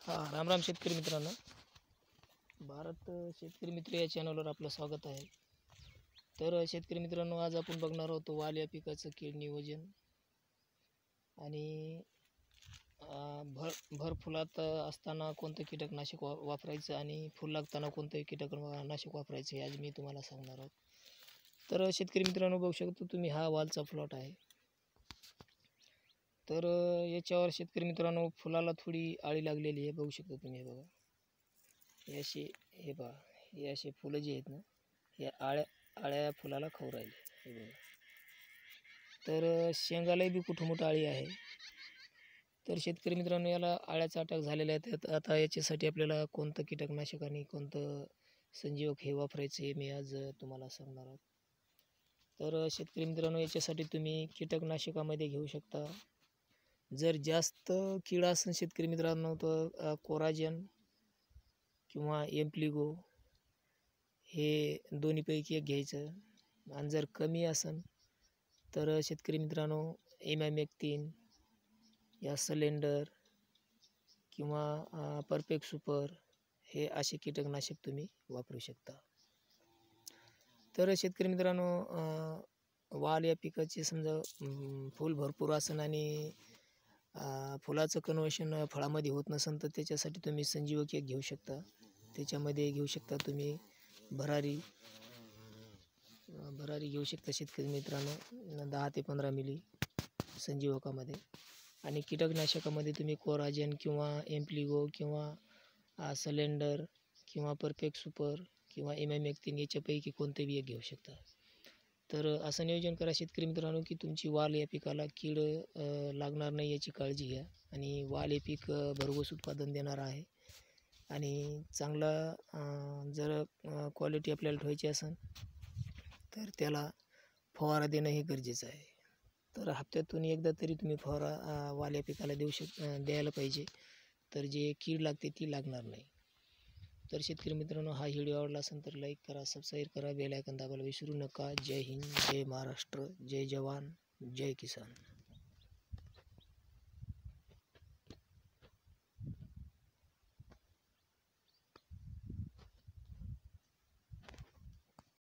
राम राम शेतकरी मित्रांनो, भारत शेतकरी मित्र या चॅनलवर आपलं स्वागत आहे. तर शेतकरी मित्रांनो, आज आपण बघणार आहोत वाल या पिकाचं कीड नियोजन आणि भर फुलात असताना कोणतं कीटकनाशक वापरायचं आणि फुल लागताना कोणतं कीटकनाशक वापरायचं हे आज मी तुम्हाला सांगणार आहोत. तर शेतकरी मित्रांनो, बघू शकता तुम्ही हा वालचा प्लॉट आहे. तर याच्यावर शेतकरी मित्रांनो फुलाला थोडी आळी लागलेली आहे. बघू शकता तुम्ही, हे बघा, हे असे, हे पहा, हे असे फुलं जे आहेत ना, हे आळ्या फुलाला खाऊ राहिले, हे बघा. तर शेंगालाही बी कुठं मोठं आळी आहे. तर शेतकरी मित्रांनो, याला आळ्याचा अटॅक झालेला आहे. आता याच्यासाठी आपल्याला कोणतं कीटकनाशक आणि कोणतं संजीवक हे वापरायचं हे मी आज तुम्हाला सांगणार आहोत. तर शेतकरी मित्रांनो, याच्यासाठी तुम्ही कीटकनाशकामध्ये घेऊ शकता. जर जास्त कीड असेल शेतकरी मित्रांनो, तर कोराजन किंवा एम्प्लिगो हे दोन्हीपैकी एक घ्यायचं. आणि जर कमी असेल तर शेतकरी मित्रांनो इमॅमेक्टिन या सिलेंडर किंवा परफेक्ट सुपर हे असे कीटकनाशक तुम्ही वापरू शकता. तर शेतकरी मित्रांनो, वाल या पिकाचे समजा फूल भरपूर असेल आणि फुलाचं कन्व्हर्शन फळामध्ये होत नसेल तर त्याच्यासाठी तुम्ही संजीवक एक घेऊ शकता. त्याच्यामध्ये घेऊ शकता तुम्ही भरारी घेऊ शकता शेतकरी मित्रांनो, 10 ते 15 मिली संजीवकामध्ये. आणि कीटकनाशकामध्ये तुम्ही कोराजन किंवा एम्प्लिगो किंवा सिलेंडर किंवा परफेक्ट सुपर किंवा इमॅमेक्टिन याच्यापैकी कोणतेही एक घेऊ शकता. तर असं नियोजन करा शेतकरी मित्रांनो की तुमची वाल या पिकाला कीड लागणार नाही याची काळजी घ्या. आणि वाल हे पीक भरघोस उत्पादन देणार आहे. आणि चांगला जर क्वालिटी आपल्याला ठेवायची असेल तर त्याला फवारा देणं हे गरजेचं आहे. तर हप्त्यातून एकदा तरी तुम्ही फवारा वाल या पिकाला द्यायला पाहिजे. तर जे कीड लागते ती लागणार नाही. तर शेतकरी मित्रांनो, हा व्हिडिओ आवडला असेल तर लाईक करा, सबस्क्राईब करा, बेल आयकॉन दाबायला विसरू नका. जय हिंद, जय महाराष्ट्र, जय जवान, जय किसान.